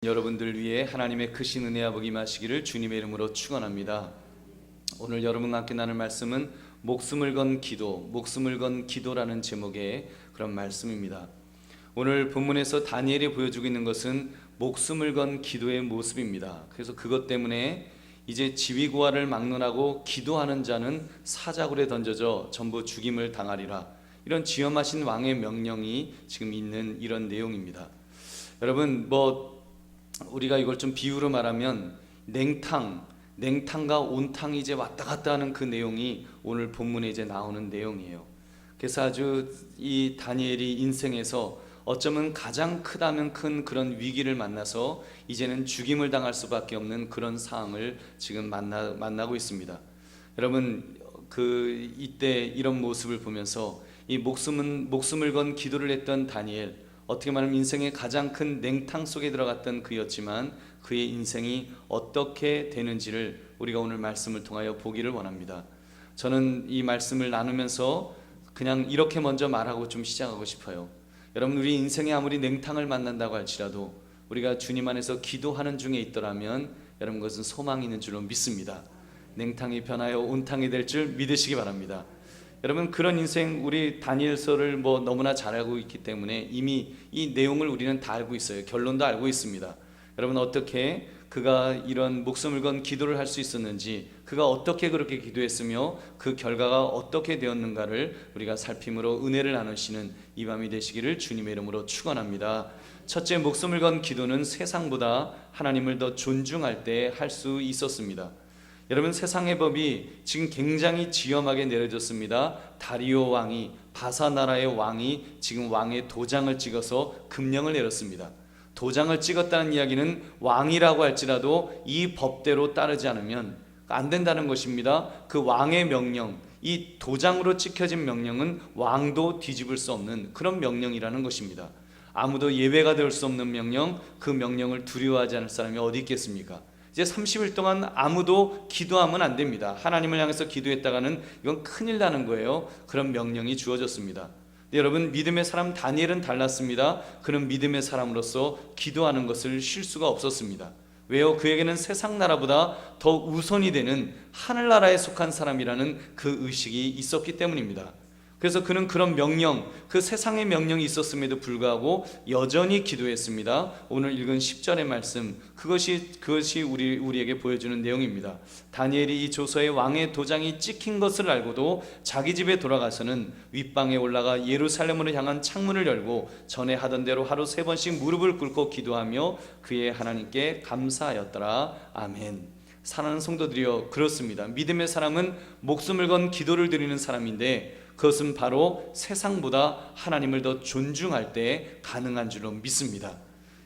여러분들 위해 하나님의 크신 은혜와 복이 임하시기를 주님의 이름으로 축원합니다. 오늘 여러분과 함께 나눌 말씀은 목숨을 건 기도, 목숨을 건 기도라는 제목의 그런 말씀입니다. 오늘 본문에서 다니엘이 보여주고 있는 것은 목숨을 건 기도의 모습입니다. 그래서 그것 때문에 이제 지위고하를 막론하고 기도하는 자는 사자굴에 던져져 전부 죽임을 당하리라, 이런 지엄하신 왕의 명령이 지금 있는 이런 내용입니다. 여러분, 우리가 이걸 좀 비유로 말하면 냉탕과 온탕이 이제 왔다 갔다 하는 그 내용이 오늘 본문에 이제 나오는 내용이에요. 그래서 아주 이 다니엘이 인생에서 어쩌면 가장 크다면 큰 그런 위기를 만나서 이제는 죽임을 당할 수밖에 없는 그런 상황을 지금 만나고 있습니다. 여러분, 이때 이런 모습을 보면서 이 목숨을 건 기도를 했던 다니엘, 어떻게 말하면 인생의 가장 큰 냉탕 속에 들어갔던 그였지만 그의 인생이 어떻게 되는지를 우리가 오늘 말씀을 통하여 보기를 원합니다. 저는 이 말씀을 나누면서 그냥 이렇게 먼저 말하고 좀 시작하고 싶어요. 여러분, 우리 인생에 아무리 냉탕을 만난다고 할지라도 우리가 주님 안에서 기도하는 중에 있더라면 여러분, 그것은 소망이 있는 줄로 믿습니다. 냉탕이 변하여 온탕이 될 줄 믿으시기 바랍니다. 여러분, 그런 인생, 우리 다니엘서를 너무나 잘 알고 있기 때문에 이미 이 내용을 우리는 다 알고 있어요. 결론도 알고 있습니다. 여러분, 어떻게 그가 이런 목숨을 건 기도를 할 수 있었는지, 그가 어떻게 그렇게 기도했으며 그 결과가 어떻게 되었는가를 우리가 살핌으로 은혜를 나누시는 이 밤이 되시기를 주님의 이름으로 축원합니다. 첫째, 목숨을 건 기도는 세상보다 하나님을 더 존중할 때 할 수 있었습니다. 여러분, 세상의 법이 지금 굉장히 지엄하게 내려졌습니다. 다리오 왕이, 바사 나라의 왕이 지금 왕의 도장을 찍어서 금령을 내렸습니다. 도장을 찍었다는 이야기는 왕이라고 할지라도 이 법대로 따르지 않으면 안 된다는 것입니다. 그 왕의 명령, 이 도장으로 찍혀진 명령은 왕도 뒤집을 수 없는 그런 명령이라는 것입니다. 아무도 예외가 될 수 없는 명령, 그 명령을 두려워하지 않을 사람이 어디 있겠습니까? 이제 30일 동안 아무도 기도하면 안 됩니다. 하나님을 향해서 기도했다가는 이건 큰일 나는 거예요. 그런 명령이 주어졌습니다. 여러분, 믿음의 사람 다니엘은 달랐습니다. 그는 믿음의 사람으로서 기도하는 것을 쉴 수가 없었습니다. 왜요? 그에게는 세상 나라보다 더 우선이 되는 하늘나라에 속한 사람이라는 그 의식이 있었기 때문입니다. 그래서 그는 그런 명령, 그 세상의 명령이 있었음에도 불구하고 여전히 기도했습니다. 오늘 읽은 10절의 말씀, 그것이 우리에게 보여주는 내용입니다. 다니엘이 이 조서에 왕의 도장이 찍힌 것을 알고도 자기 집에 돌아가서는 윗방에 올라가 예루살렘으로 향한 창문을 열고 전에 하던 대로 하루 3번씩 무릎을 꿇고 기도하며 그의 하나님께 감사하였더라. 아멘. 사랑하는 성도들이여, 그렇습니다. 믿음의 사람은 목숨을 건 기도를 드리는 사람인데 그것은 바로 세상보다 하나님을 더 존중할 때 가능한 줄로 믿습니다.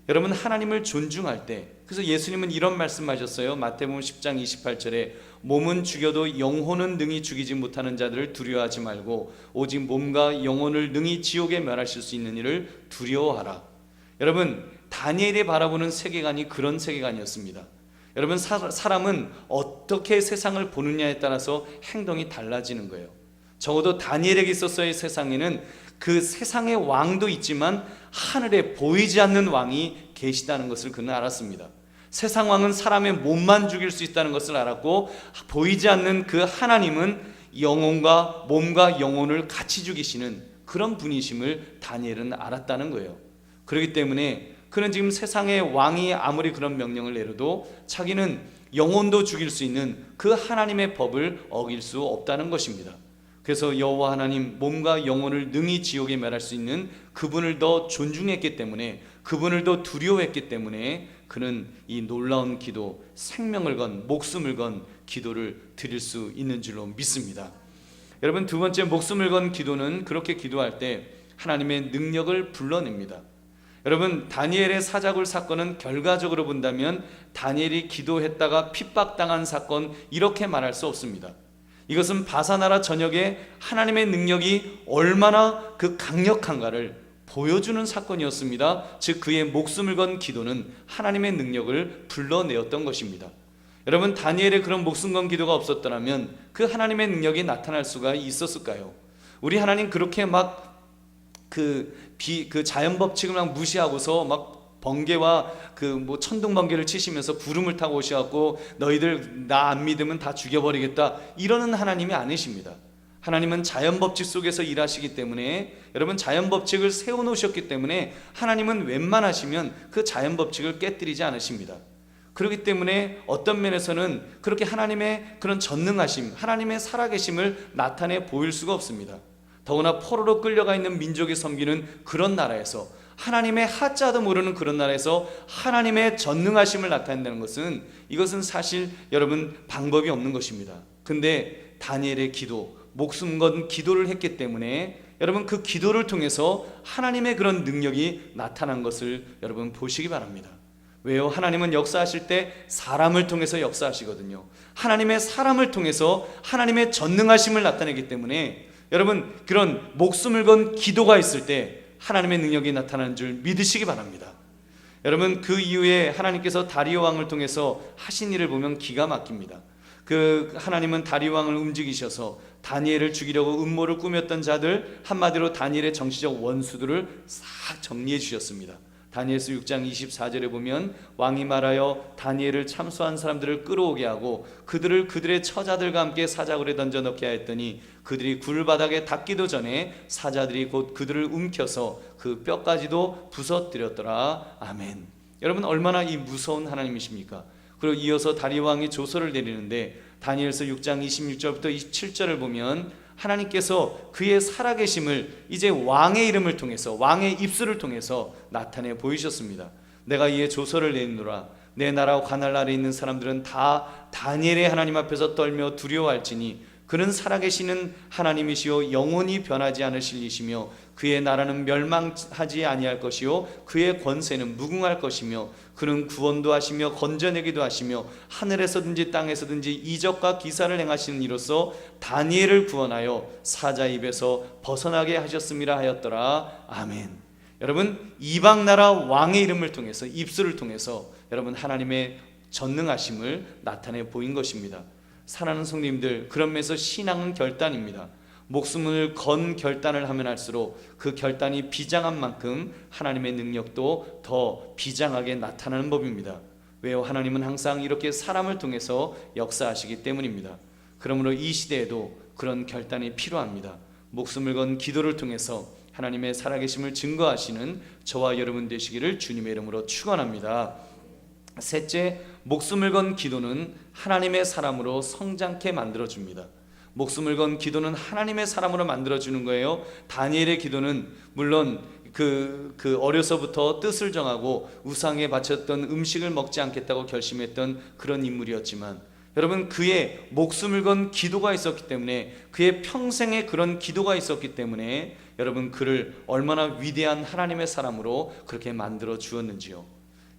여러분, 하나님을 존중할 때, 그래서 예수님은 이런 말씀하셨어요. 마태복음 10장 28절에 몸은 죽여도 영혼은 능히 죽이지 못하는 자들을 두려워하지 말고 오직 몸과 영혼을 능히 지옥에 멸하실 수 있는 이를 두려워하라. 여러분, 다니엘이 바라보는 세계관이 그런 세계관이었습니다. 여러분, 사람은 어떻게 세상을 보느냐에 따라서 행동이 달라지는 거예요. 적어도 다니엘에게 있어서의 세상에는 그 세상의 왕도 있지만 하늘에 보이지 않는 왕이 계시다는 것을 그는 알았습니다. 세상 왕은 사람의 몸만 죽일 수 있다는 것을 알았고, 보이지 않는 그 하나님은 영혼과 몸과 영혼을 같이 죽이시는 그런 분이심을 다니엘은 알았다는 거예요. 그렇기 때문에 그는 지금 세상의 왕이 아무리 그런 명령을 내려도 자기는 영혼도 죽일 수 있는 그 하나님의 법을 어길 수 없다는 것입니다. 그래서 여호와 하나님, 몸과 영혼을 능히 지옥에 멸할 수 있는 그분을 더 존중했기 때문에, 그분을 더 두려워했기 때문에 그는 이 놀라운 기도, 생명을 건, 목숨을 건 기도를 드릴 수 있는 줄로 믿습니다. 여러분, 두 번째, 목숨을 건 기도는 그렇게 기도할 때 하나님의 능력을 불러냅니다. 여러분, 다니엘의 사자굴 사건은 결과적으로 본다면 다니엘이 기도했다가 핍박당한 사건, 이렇게 말할 수 없습니다. 이것은 바사나라 전역에 하나님의 능력이 얼마나 그 강력한가를 보여주는 사건이었습니다. 즉, 그의 목숨을 건 기도는 하나님의 능력을 불러내었던 것입니다. 여러분, 다니엘의 그런 목숨 건 기도가 없었더라면 그 하나님의 능력이 나타날 수가 있었을까요? 우리 하나님 그렇게 그 자연 법칙을 막 무시하고서 막 번개와 그 천둥 번개를 치시면서 구름을 타고 오셔갖고 너희들 나 안 믿으면 다 죽여버리겠다 이러는 하나님이 아니십니다. 하나님은 자연 법칙 속에서 일하시기 때문에, 여러분 자연 법칙을 세워놓으셨기 때문에 하나님은 웬만하시면 그 자연 법칙을 깨뜨리지 않으십니다. 그렇기 때문에 어떤 면에서는 그렇게 하나님의 그런 전능하심, 하나님의 살아계심을 나타내 보일 수가 없습니다. 더구나 포로로 끌려가 있는 민족이 섬기는 그런 나라에서, 하나님의 하자도 모르는 그런 나라에서 하나님의 전능하심을 나타낸다는 것은, 이것은 사실 여러분 방법이 없는 것입니다. 근데 다니엘의 기도, 목숨 건 기도를 했기 때문에 여러분 그 기도를 통해서 하나님의 그런 능력이 나타난 것을 여러분 보시기 바랍니다. 왜요? 하나님은 역사하실 때 사람을 통해서 역사하시거든요. 하나님의 사람을 통해서 하나님의 전능하심을 나타내기 때문에 여러분 그런 목숨을 건 기도가 있을 때 하나님의 능력이 나타나는 줄 믿으시기 바랍니다. 여러분 그 이후에 하나님께서 다리오 왕을 통해서 하신 일을 보면 기가 막힙니다. 그 하나님은 다리오 왕을 움직이셔서 다니엘을 죽이려고 음모를 꾸몄던 자들, 한마디로 다니엘의 정치적 원수들을 싹 정리해 주셨습니다. 다니엘서 6장 24절에 보면 왕이 말하여 다니엘을 참소한 사람들을 끌어오게 하고 그들을 그들의 처자들과 함께 사자굴에 던져넣게 하였더니 그들이 굴바닥에 닿기도 전에 사자들이 곧 그들을 움켜서 그 뼈까지도 부서뜨렸더라. 아멘. 여러분 얼마나 이 무서운 하나님이십니까? 그리고 이어서 다리오 왕이 조서를 내리는데 다니엘서 6장 26절부터 27절을 보면 하나님께서 그의 살아계심을 이제 왕의 이름을 통해서, 왕의 입술을 통해서 나타내 보이셨습니다. 내가 이에 조서를 내리노라. 내 나라와 가나안 아래에 있는 사람들은 다 다니엘의 하나님 앞에서 떨며 두려워할지니 그는 살아계시는 하나님이시요 영원히 변하지 않으실 이시며 그의 나라는 멸망하지 아니할 것이요 그의 권세는 무궁할 것이며 그는 구원도 하시며 건져내기도 하시며 하늘에서든지 땅에서든지 이적과 기사를 행하시는 이로써 다니엘을 구원하여 사자 입에서 벗어나게 하셨음이라 하였더라. 아멘. 여러분 이방 나라 왕의 이름을 통해서, 입술을 통해서 여러분 하나님의 전능하심을 나타내 보인 것입니다. 사랑하는 성도님들, 그런 면에서 신앙은 결단입니다. 목숨을 건 결단을 하면 할수록 그 결단이 비장한 만큼 하나님의 능력도 더 비장하게 나타나는 법입니다. 왜요? 하나님은 항상 이렇게 사람을 통해서 역사하시기 때문입니다. 그러므로 이 시대에도 그런 결단이 필요합니다. 목숨을 건 기도를 통해서 하나님의 살아계심을 증거하시는 저와 여러분 되시기를 주님의 이름으로 축원합니다. 셋째, 목숨을 건 기도는 하나님의 사람으로 성장케 만들어줍니다. 목숨을 건 기도는 하나님의 사람으로 만들어주는 거예요. 다니엘의 기도는 물론 그 어려서부터 뜻을 정하고 우상에 바쳤던 음식을 먹지 않겠다고 결심했던 그런 인물이었지만, 여러분 그의 목숨을 건 기도가 있었기 때문에, 그의 평생에 그런 기도가 있었기 때문에 여러분 그를 얼마나 위대한 하나님의 사람으로 그렇게 만들어 주었는지요.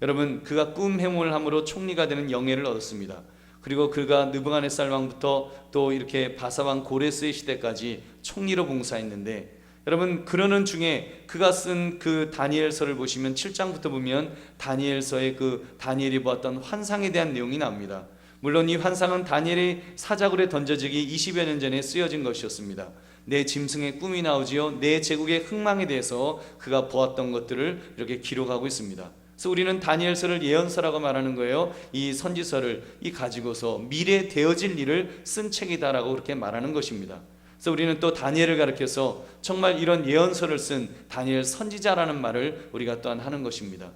여러분 그가 꿈 해몽을 함으로 총리가 되는 영예를 얻었습니다. 그리고 그가 느부갓네살 왕부터 또 이렇게 바사왕 고레스의 시대까지 총리로 봉사했는데, 여러분 그러는 중에 그가 쓴 그 다니엘서를 보시면 7장부터 보면 다니엘서의 그 다니엘이 보았던 환상에 대한 내용이 나옵니다. 물론 이 환상은 다니엘이 사자굴에 던져지기 20여 년 전에 쓰여진 것이었습니다. 내 짐승의 꿈이 나오지요, 내 제국의 흥망에 대해서 그가 보았던 것들을 이렇게 기록하고 있습니다. 그래서 우리는 다니엘서를 예언서라고 말하는 거예요. 이 선지서를 가지고서 미래 되어질 일을 쓴 책이다라고 그렇게 말하는 것입니다. 그래서 우리는 또 다니엘을 가리켜서 정말 이런 예언서를 쓴 다니엘 선지자라는 말을 우리가 또한 하는 것입니다.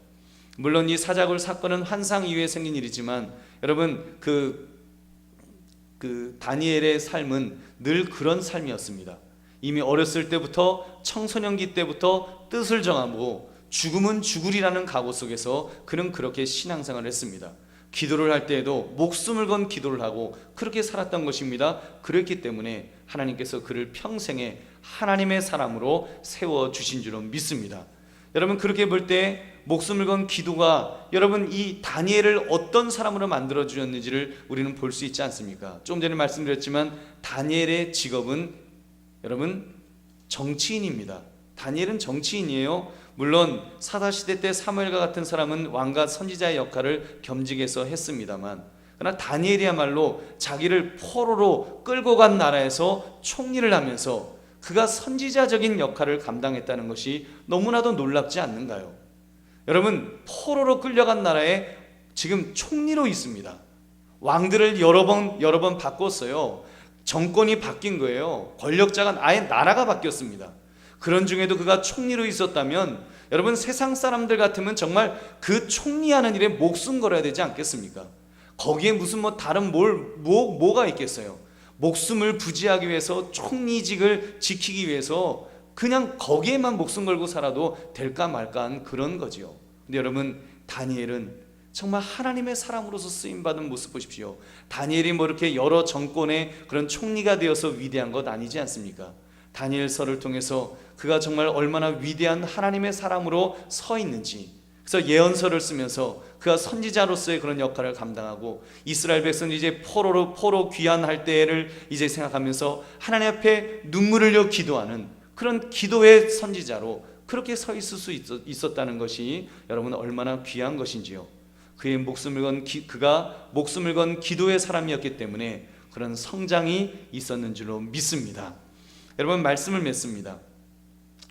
물론 이 사자굴 사건은 환상 이후에 생긴 일이지만, 여러분 그 다니엘의 삶은 늘 그런 삶이었습니다. 이미 어렸을 때부터, 청소년기 때부터 뜻을 정하고 죽음은 죽으리라는 각오 속에서 그는 그렇게 신앙생활을 했습니다. 기도를 할 때에도 목숨을 건 기도를 하고 그렇게 살았던 것입니다. 그렇기 때문에 하나님께서 그를 평생에 하나님의 사람으로 세워주신 줄로 믿습니다. 여러분 그렇게 볼 때 목숨을 건 기도가 여러분 이 다니엘을 어떤 사람으로 만들어 주었는지를 우리는 볼 수 있지 않습니까? 조금 전에 말씀드렸지만 다니엘의 직업은 여러분 정치인입니다. 다니엘은 정치인이에요. 물론 사사시대 때 사무엘과 같은 사람은 왕과 선지자의 역할을 겸직해서 했습니다만, 그러나 다니엘이야말로 자기를 포로로 끌고 간 나라에서 총리를 하면서 그가 선지자적인 역할을 감당했다는 것이 너무나도 놀랍지 않는가요? 여러분, 포로로 끌려간 나라에 지금 총리로 있습니다. 왕들을 여러 번 바꿨어요. 정권이 바뀐 거예요. 권력자가 아예 나라가 바뀌었습니다. 그런 중에도 그가 총리로 있었다면 여러분, 세상 사람들 같으면 정말 그 총리하는 일에 목숨 걸어야 되지 않겠습니까? 거기에 무슨 다른 뭐가 있겠어요? 목숨을 부지하기 위해서, 총리직을 지키기 위해서 그냥 거기에만 목숨 걸고 살아도 될까 말까한 그런 거지요. 근데 여러분, 다니엘은 정말 하나님의 사람으로서 쓰임받은 모습 보십시오. 다니엘이 이렇게 여러 정권의 그런 총리가 되어서 위대한 것 아니지 않습니까? 다니엘서를 통해서 그가 정말 얼마나 위대한 하나님의 사람으로 서 있는지, 그래서 예언서를 쓰면서 그가 선지자로서의 그런 역할을 감당하고, 이스라엘 백성이 이제 포로 귀환할 때를 이제 생각하면서 하나님 앞에 눈물을 흘려 기도하는 그런 기도의 선지자로 그렇게 서 있을 수 있었다는 것이 여러분 얼마나 귀한 것인지요. 그가 목숨을 건 기도의 사람이었기 때문에 그런 성장이 있었는 줄로 믿습니다. 여러분, 말씀을 맺습니다.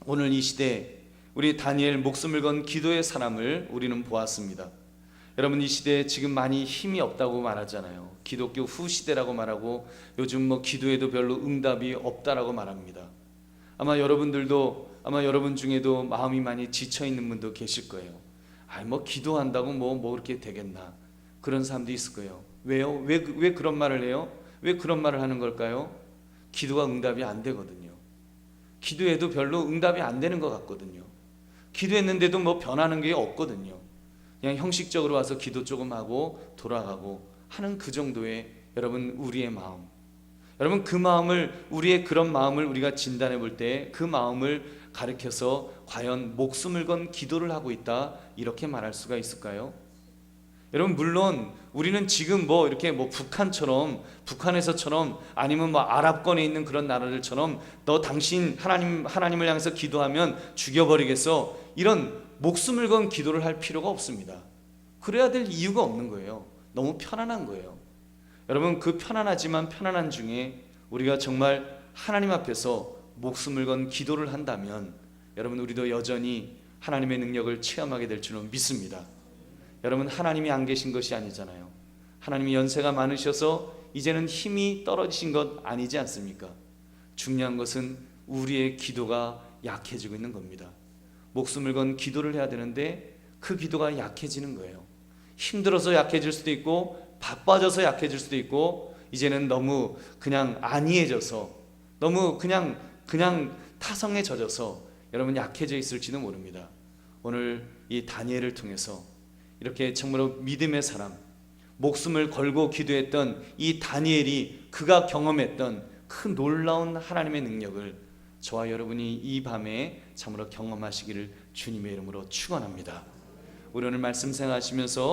오늘 이 시대 우리 다니엘 목숨을 건 기도의 사람을 우리는 보았습니다. 여러분, 이 시대에 지금 많이 힘이 없다고 말하잖아요. 기독교 후시대라고 말하고, 요즘 기도에도 별로 응답이 없다라고 말합니다. 아마 여러분 중에도 마음이 많이 지쳐 있는 분도 계실 거예요. 기도한다고 그렇게 되겠나, 그런 사람도 있을 거예요. 왜요? 왜 그런 말을 해요? 왜 그런 말을 하는 걸까요? 기도가 응답이 안 되거든요. 기도해도 별로 응답이 안 되는 것 같거든요. 기도했는데도 변하는 게 없거든요. 그냥 형식적으로 와서 기도 조금 하고 돌아가고 하는 그 정도의 여러분 우리의 마음. 여러분, 그 마음을, 우리의 그런 마음을 우리가 진단해 볼 때 그 마음을 가리켜서 과연 목숨을 건 기도를 하고 있다, 이렇게 말할 수가 있을까요? 여러분, 물론 우리는 지금 이렇게 북한에서처럼 아니면 아랍권에 있는 그런 나라들처럼 당신 하나님을 향해서 기도하면 죽여버리겠어, 이런 목숨을 건 기도를 할 필요가 없습니다. 그래야 될 이유가 없는 거예요. 너무 편안한 거예요. 여러분, 그 편안하지만 편안한 중에 우리가 정말 하나님 앞에서 목숨을 건 기도를 한다면 여러분, 우리도 여전히 하나님의 능력을 체험하게 될 줄은 믿습니다. 여러분, 하나님이 안 계신 것이 아니잖아요. 하나님이 연세가 많으셔서 이제는 힘이 떨어지신 것 아니지 않습니까? 중요한 것은 우리의 기도가 약해지고 있는 겁니다. 목숨을 건 기도를 해야 되는데 그 기도가 약해지는 거예요. 힘들어서 약해질 수도 있고, 바빠져서 약해질 수도 있고, 이제는 너무 그냥 안이해져서, 너무 그냥 타성에 젖어서 여러분 약해져 있을지도 모릅니다. 오늘 이 다니엘을 통해서 이렇게 정말로 믿음의 사람, 목숨을 걸고 기도했던 이 다니엘이 그가 경험했던 큰 놀라운 하나님의 능력을 저와 여러분이 이 밤에 참으로 경험하시기를 주님의 이름으로 축원합니다. 우리 오늘 말씀 생각하시면서